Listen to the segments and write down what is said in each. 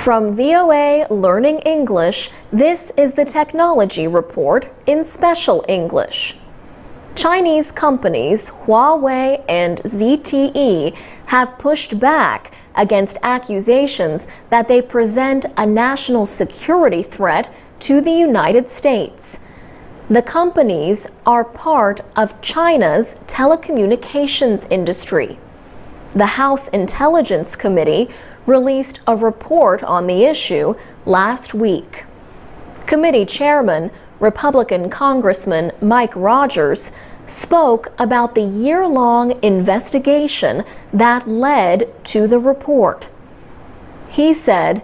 From VOA Learning English, this is the Technology Report in Special English. Chinese companies Huawei and ZTE have pushed back against accusations that they present a national security threat to the United States. The companies are part of China's telecommunications industry. The House Intelligence Committee released a report on the issue last week. Committee Chairman, Republican Congressman Mike Rogers, spoke about the year-long investigation that led to the report. He said,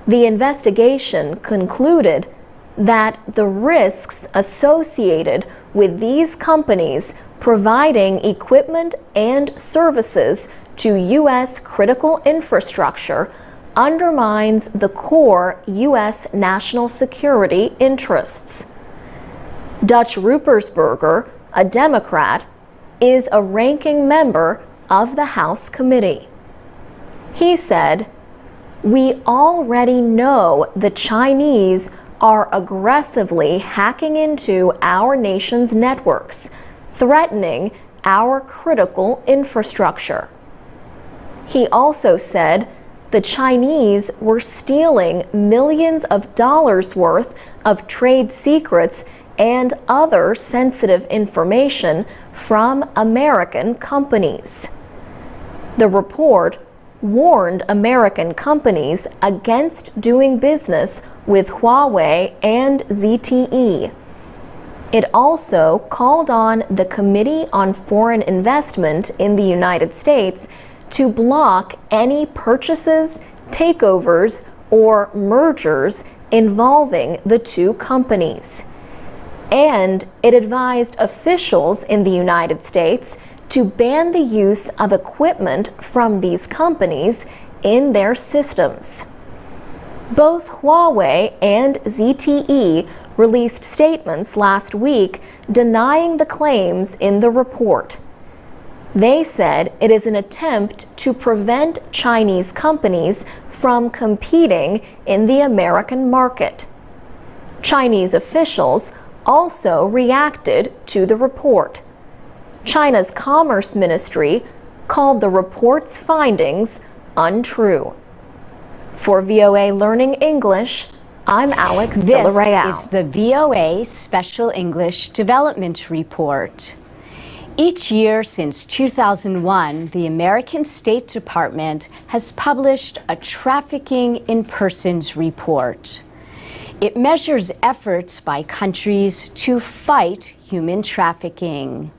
"The investigation concluded that the risks associated with these companies providing equipment and services to U.S. critical infrastructure undermines the core U.S. national security interests." Dutch Ruppersberger, a Democrat, is a ranking member of the House committee. He said, "We already know the Chinese are aggressively hacking into our nation's networks, threatening our critical infrastructure." He also said the Chinese were stealing millions of dollars worth of trade secrets and other sensitive information from American companies. The report warned American companies against doing business with Huawei and ZTE. It also called on the Committee on Foreign Investment in the United States to block any purchases, takeovers, or mergers involving the two companies. And it advised officials in the United States to ban the use of equipment from these companies in their systems. Both Huawei and ZTE released statements last week denying the claims in the report. They said it is an attempt to prevent Chinese companies from competing in the American market. Chinese officials also reacted to the report. China's Commerce Ministry called the report's findings untrue. For VOA Learning English, I'm Alex Villarreal. This is the VOA Special English Development Report. Each year since 2001, the American State Department has published a Trafficking in Persons report. It measures efforts by countries to fight human trafficking.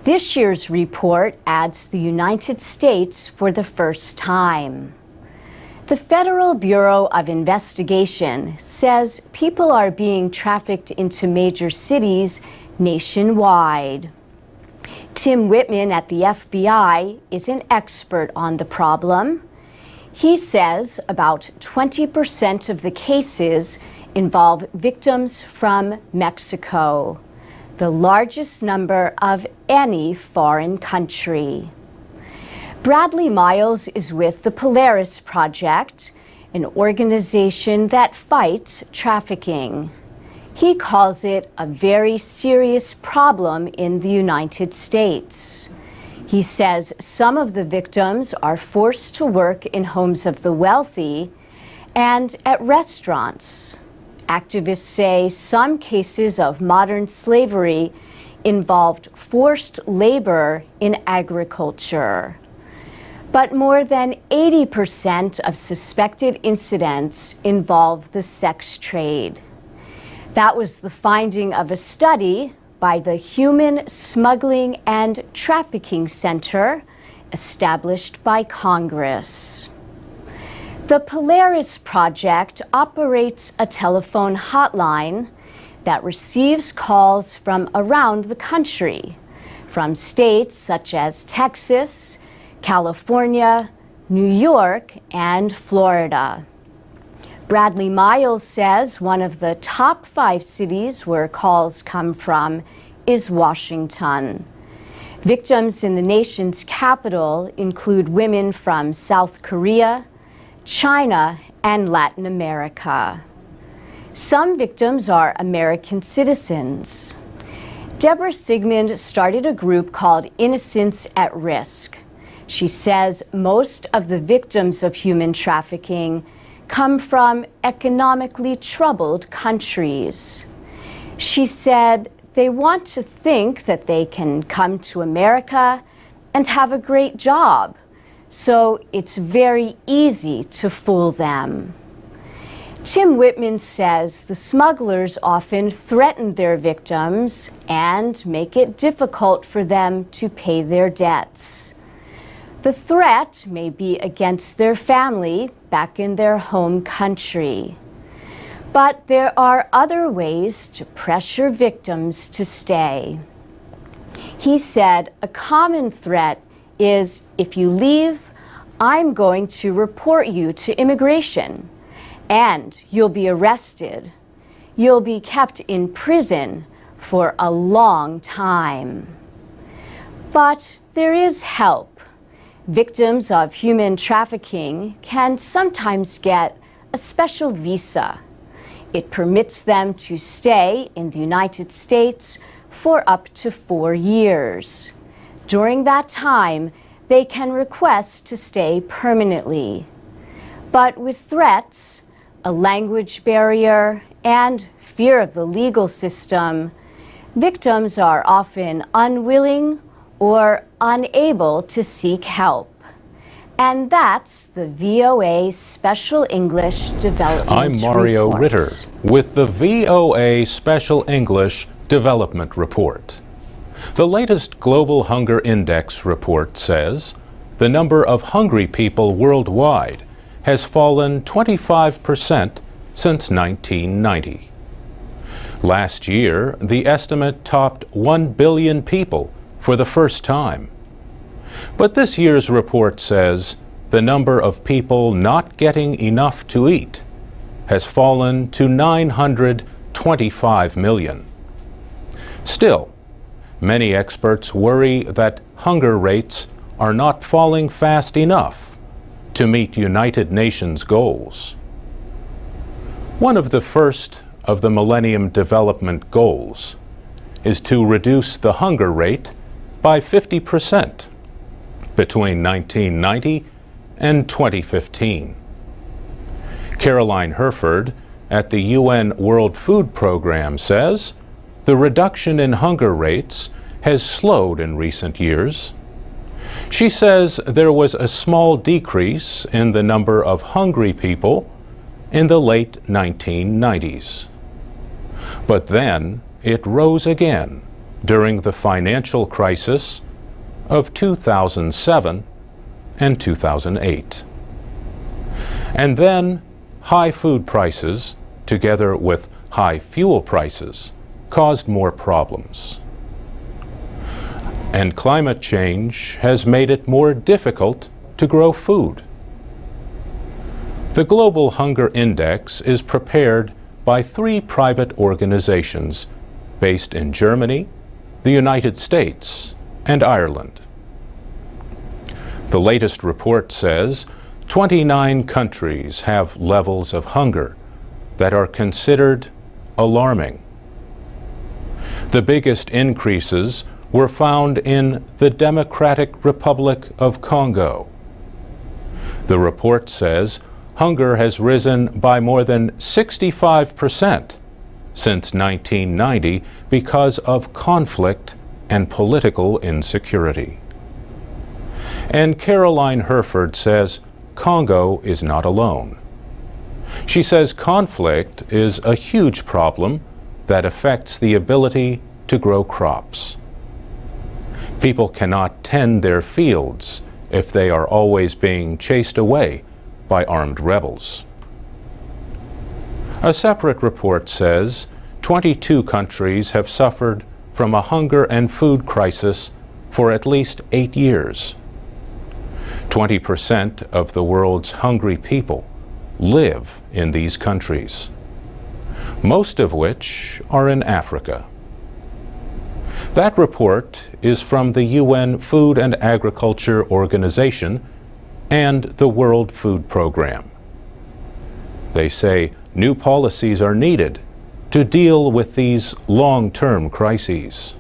This year's report adds the United States for the first time. The Federal Bureau of Investigation says people are being trafficked into major cities nationwide. Tim Whitman at the FBI is an expert on the problem. He says about 20% of the cases involve victims from Mexico, the largest number of any foreign country. Bradley Miles is with the Polaris Project, an organization that fights trafficking. He calls it a very serious problem in the United States. He says some of the victims are forced to work in homes of the wealthy and at restaurants. Activists say some cases of modern slavery involved forced labor in agriculture. But more than 80% of suspected incidents involve the sex trade. That was the finding of a study by the Human Smuggling and Trafficking Center, established by Congress. The Polaris Project operates a telephone hotline that receives calls from around the country, from states such as Texas, California, New York, and Florida. Bradley Miles says one of the top 5 cities where calls come from is Washington. Victims in the nation's capital include women from South Korea, China, and Latin America. Some victims are American citizens. Deborah Sigmund started a group called Innocents at Risk. She says most of the victims of human trafficking come from economically troubled countries. She said they want to think that they can come to America and have a great job, so it's very easy to fool them. Tim Whitman says the smugglers often threaten their victims and make it difficult for them to pay their debts. The threat may be against their family back in their home country. But there are other ways to pressure victims to stay. He said a common threat is, if you leave, I'm going to report you to immigration, and you'll be arrested. You'll be kept in prison for a long time. But there is help. Victims of human trafficking can sometimes get a special visa. It permits them to stay in the United States for up to 4 years. During that time, they can request to stay permanently. But with threats, a language barrier, and fear of the legal system, victims are often unwilling or unable to seek help. And that's the VOA Special English Development I'm Mario Report. Ritter with the VOA Special English Development Report. The latest Global Hunger Index report says the number of hungry people worldwide has fallen 25% since 1990. Last year, the estimate topped 1 billion people for the first time. But this year's report says the number of people not getting enough to eat has fallen to 925 million. Still, many experts worry that hunger rates are not falling fast enough to meet United Nations goals. One of the first of the Millennium Development Goals is to reduce the hunger rate by 50% between 1990 and 2015. Caroline Herford at the UN World Food Programme says the reduction in hunger rates has slowed in recent years. She says there was a small decrease in the number of hungry people in the late 1990s. But then it rose again during the financial crisis of 2007 and 2008. And then high food prices, together with high fuel prices, caused more problems. And climate change has made it more difficult to grow food. The Global Hunger Index is prepared by 3 private organizations based in Germany, the United States, and Ireland. The latest report says 29 countries have levels of hunger that are considered alarming. The biggest increases were found in the Democratic Republic of Congo. The report says hunger has risen by more than 65% since 1990 because of conflict and political insecurity. And Caroline Herford says Congo is not alone. She says conflict is a huge problem that affects the ability to grow crops. People cannot tend their fields if they are always being chased away by armed rebels. A separate report says 22 countries have suffered from a hunger and food crisis for at least 8 years. 20% of the world's hungry people live in these countries, most of which are in Africa. That report is from the UN Food and Agriculture Organization and the World Food Programme. They say new policies are needed to deal with these long-term crises.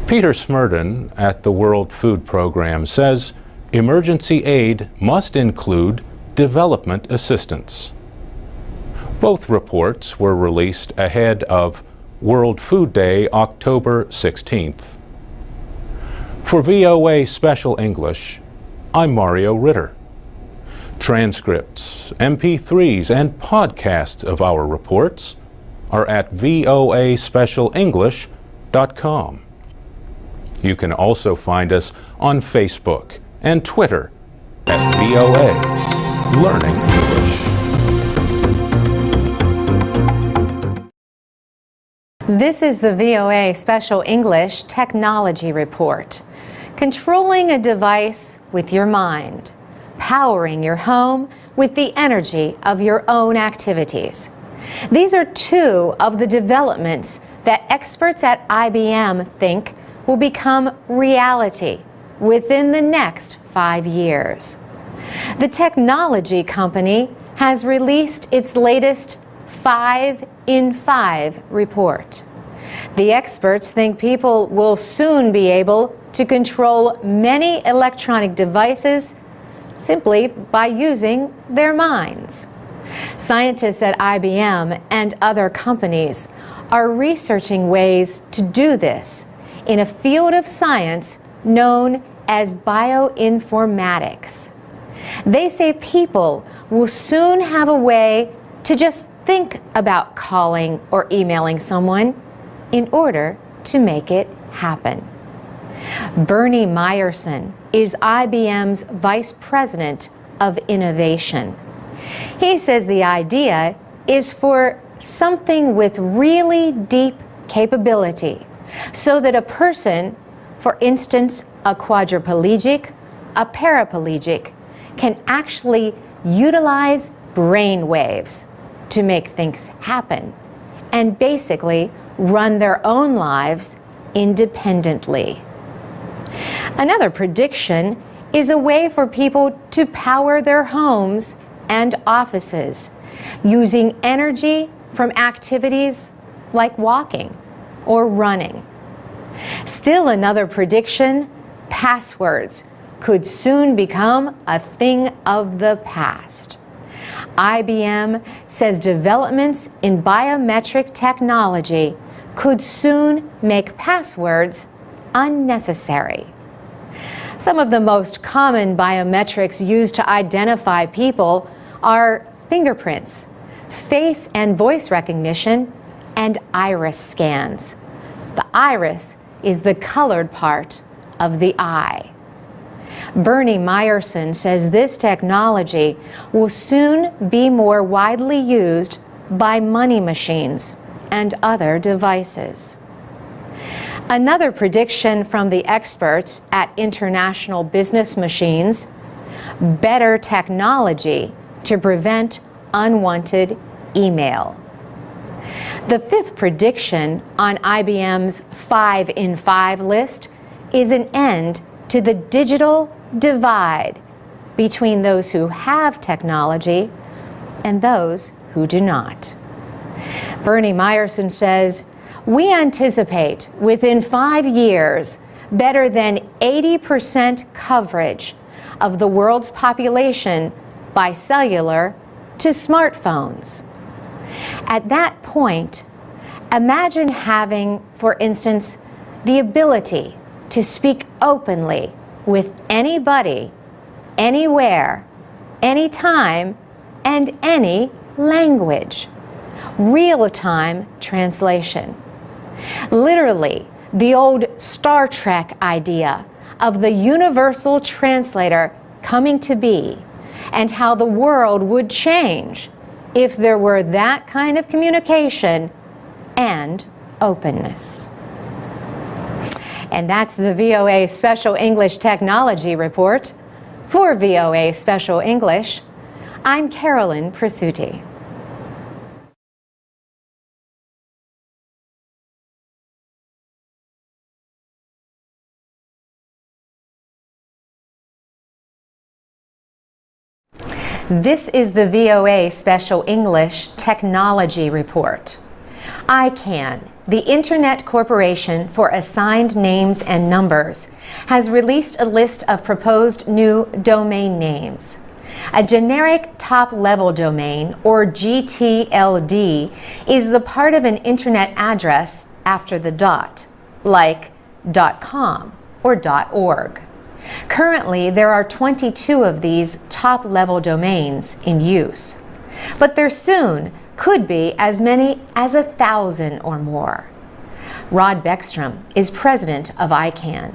Peter Smerdon at the World Food Program says emergency aid must include development assistance. Both reports were released ahead of World Food Day, October 16th. For VOA Special English, I'm Mario Ritter. Transcripts, MP3s, and podcasts of our reports are at voaspecialenglish.com. You can also find us on Facebook and Twitter at VOA Learning English. This is the VOA Special English Technology Report. Controlling a device with your mind. Powering your home with the energy of your own activities. These are two of the developments that experts at IBM think will become reality within the next 5 years. The technology company has released its latest 5 in 5 report. The experts think people will soon be able to control many electronic devices simply by using their minds. Scientists at IBM and other companies are researching ways to do this in a field of science known as bioinformatics. They say people will soon have a way to just think about calling or emailing someone in order to make it happen. Bernie Meyerson is IBM's Vice President of Innovation. He says the idea is for something with really deep capability, so that a person, for instance, a quadriplegic, a paraplegic, can actually utilize brain waves to make things happen and basically run their own lives independently. Another prediction is a way for people to power their homes and offices using energy from activities like walking or running. Still another prediction, passwords could soon become a thing of the past. IBM says developments in biometric technology could soon make passwords unnecessary. Some of the most common biometrics used to identify people are fingerprints, face and voice recognition, and iris scans. The iris is the colored part of the eye. Bernie Meyerson says this technology will soon be more widely used by money machines and other devices. Another prediction from the experts at International Business Machines, better technology to prevent unwanted email. The fifth prediction on IBM's 5 in 5 list is an end to the digital divide between those who have technology and those who do not. Bernie Meyerson says, we anticipate within 5 years better than 80% coverage of the world's population by cellular to smartphones. At that point, imagine having, for instance, the ability to speak openly with anybody, anywhere, anytime, and any language. Real-time translation. Literally, the old Star Trek idea of the universal translator coming to be, and how the world would change if there were that kind of communication and openness. And that's the VOA Special English Technology Report. For VOA Special English, I'm Carolyn Presutti. This is the VOA Special English Technology Report. ICANN, the Internet Corporation for Assigned Names and Numbers, has released a list of proposed new domain names. A generic top-level domain, or GTLD, is the part of an Internet address after the dot, like .com or .org. Currently, there are 22 of these top-level domains in use, but there soon could be as many as 1,000 or more. Rod Beckstrom is president of ICANN.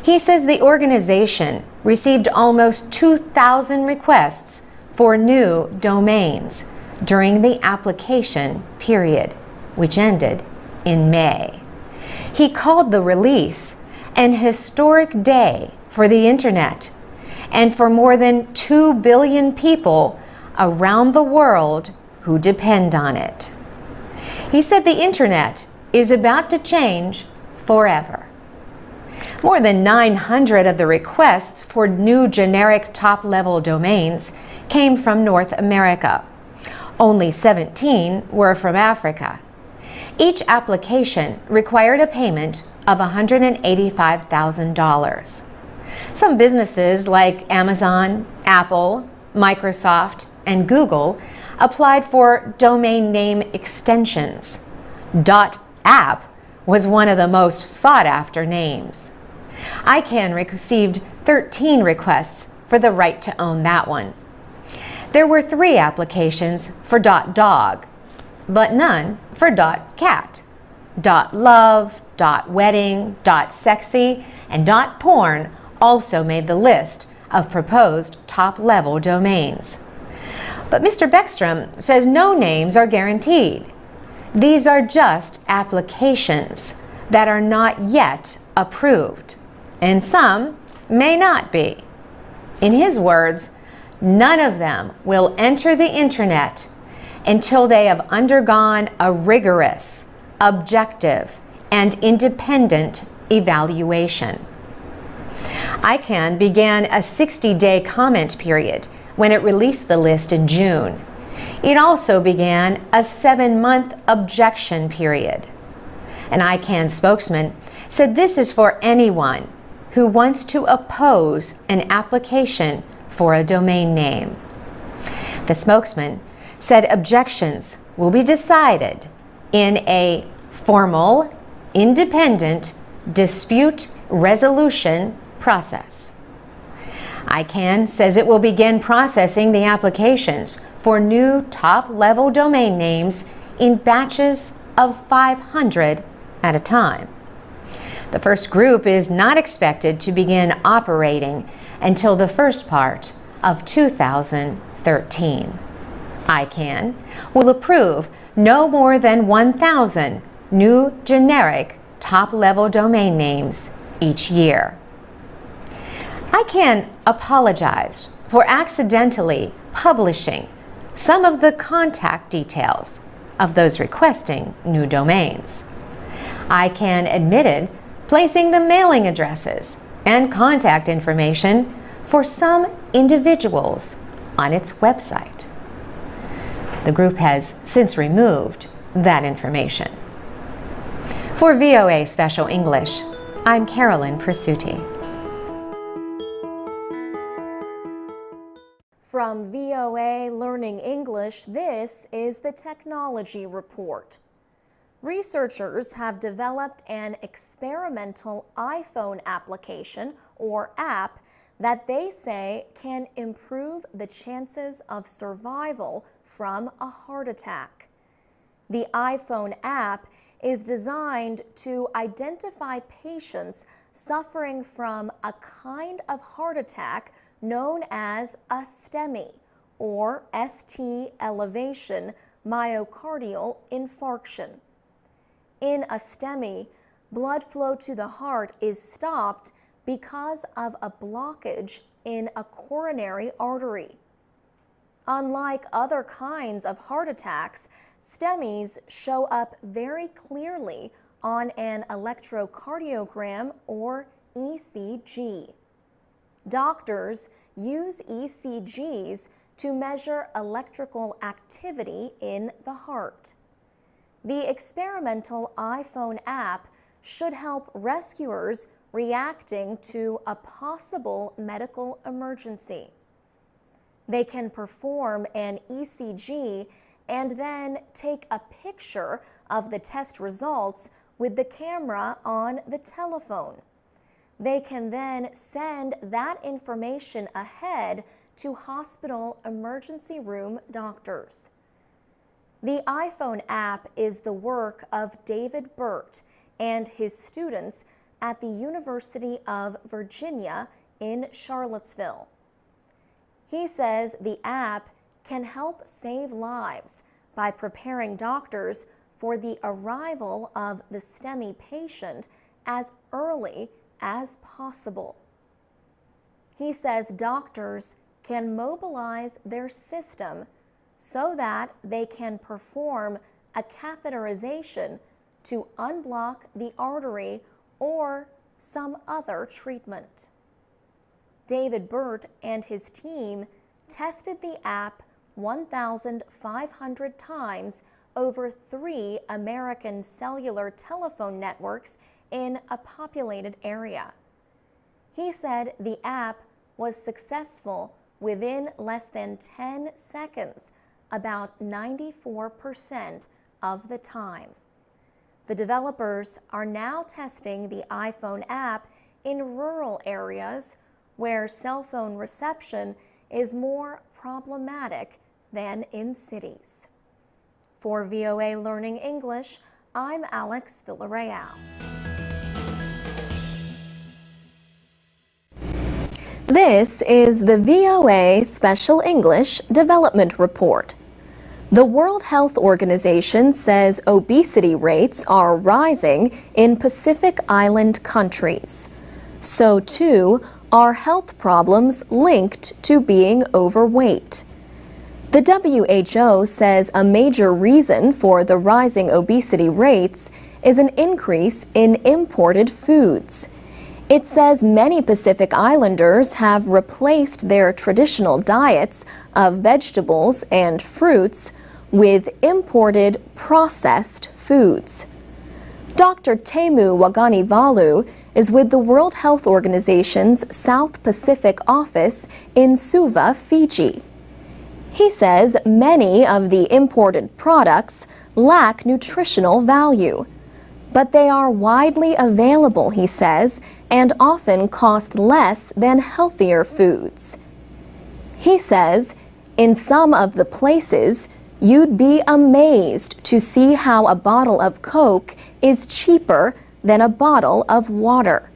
He says the organization received almost 2,000 requests for new domains during the application period, which ended in May. He called the release an historic day for the Internet and for more than 2 billion people around the world who depend on it. He said the Internet is about to change forever. More than 900 of the requests for new generic top-level domains came from North America. Only 17 were from Africa. Each application required a payment of $185,000. Some businesses like Amazon, Apple, Microsoft, and Google applied for domain name extensions. .app was one of the most sought-after names. ICANN received 13 requests for the right to own that one. There were 3 applications for .dog, but none for .cat. .love, .wedding, .sexy, and .porn also made the list of proposed top-level domains. But Mr. Beckstrom says no names are guaranteed. These are just applications that are not yet approved, and some may not be. In his words, none of them will enter the Internet until they have undergone a rigorous, objective, and independent evaluation. ICANN began a 60-day comment period when it released the list in June. It also began a 7-month objection period. An ICANN spokesman said this is for anyone who wants to oppose an application for a domain name. The spokesman said objections will be decided in a formal, independent dispute resolution process. ICANN says it will begin processing the applications for new top-level domain names in batches of 500 at a time. The first group is not expected to begin operating until the first part of 2013. ICANN will approve no more than 1,000 new generic top-level domain names each year. ICANN apologized for accidentally publishing some of the contact details of those requesting new domains. ICANN admitted placing the mailing addresses and contact information for some individuals on its website. The group has since removed that information. For VOA Special English, I'm Carolyn Presutti. From VOA Learning English, this is the Technology Report. Researchers have developed an experimental iPhone application, or app, that they say can improve the chances of survival from a heart attack. The iPhone app is designed to identify patients suffering from a kind of heart attack known as a STEMI, or ST elevation myocardial infarction. In a STEMI, blood flow to the heart is stopped because of a blockage in a coronary artery. Unlike other kinds of heart attacks, STEMIs show up very clearly on an electrocardiogram, or ECG. Doctors use ECGs to measure electrical activity in the heart. The experimental iPhone app should help rescuers reacting to a possible medical emergency. They can perform an ECG and then take a picture of the test results with the camera on the telephone. They can then send that information ahead to hospital emergency room doctors. The iPhone app is the work of David Burt and his students at the University of Virginia in Charlottesville. He says the app can help save lives by preparing doctors for the arrival of the STEMI patient as early as possible. He says doctors can mobilize their system so that they can perform a catheterization to unblock the artery or some other treatment. David Burt and his team tested the app 1,500 times over 3 American cellular telephone networks in a populated area. He said the app was successful within less than 10 seconds, about 94% of the time. The developers are now testing the iPhone app in rural areas where cell phone reception is more problematic than in cities. For VOA Learning English, I'm Alex Villarreal. This is the VOA Special English Development Report. The World Health Organization says obesity rates are rising in Pacific Island countries. So too are health problems linked to being overweight. The WHO says a major reason for the rising obesity rates is an increase in imported foods. It says many Pacific Islanders have replaced their traditional diets of vegetables and fruits with imported processed foods. Dr. Teemu Waganivalu is with the World Health Organization's South Pacific office in Suva, Fiji. He says many of the imported products lack nutritional value, but they are widely available, he says, and often cost less than healthier foods. He says, in some of the places, you'd be amazed to see how a bottle of Coke is cheaper than a bottle of water.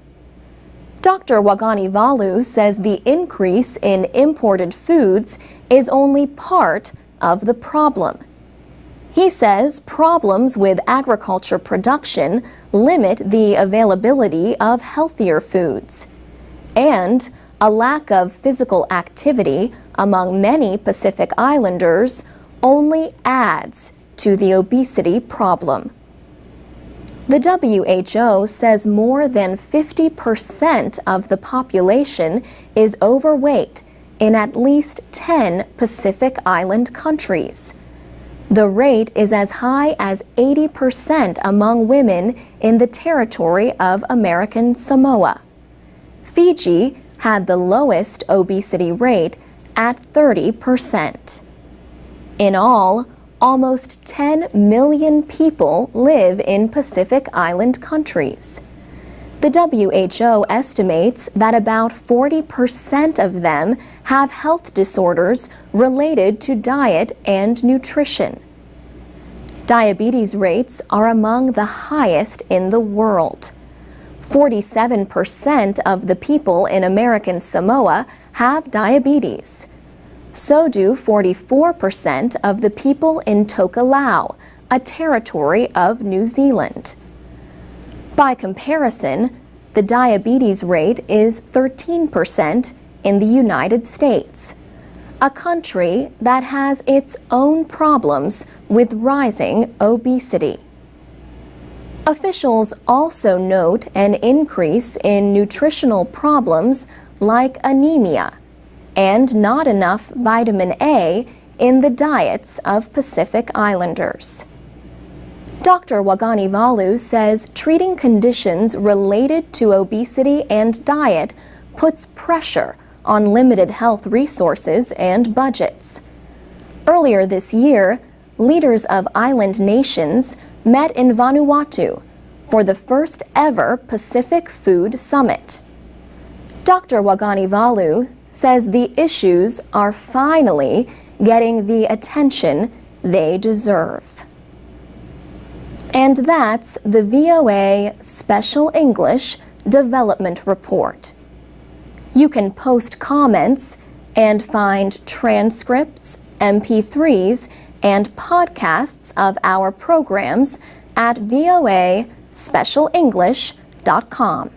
Dr. Waganivalu says the increase in imported foods is only part of the problem. He says problems with agriculture production limit the availability of healthier foods, and a lack of physical activity among many Pacific Islanders only adds to the obesity problem. The WHO says more than 50% of the population is overweight in at least 10 Pacific Island countries. The rate is as high as 80% among women in the territory of American Samoa. Fiji had the lowest obesity rate at 30%. In all, almost 10 million people live in Pacific Island countries. The WHO estimates that about 40% of them have health disorders related to diet and nutrition. Diabetes rates are among the highest in the world. 47% of the people in American Samoa have diabetes. So do 44% of the people in Tokelau, a territory of New Zealand. By comparison, the diabetes rate is 13% in the United States, a country that has its own problems with rising obesity. Officials also note an increase in nutritional problems like anemia and not enough vitamin A in the diets of Pacific Islanders. Dr. Waganivalu says treating conditions related to obesity and diet puts pressure on limited health resources and budgets. Earlier this year, leaders of island nations met in Vanuatu for the first ever Pacific Food Summit. Dr. Waganivalu says the issues are finally getting the attention they deserve. And that's the VOA Special English Development Report. You can post comments and find transcripts, MP3s, and podcasts of our programs at voaspecialenglish.com.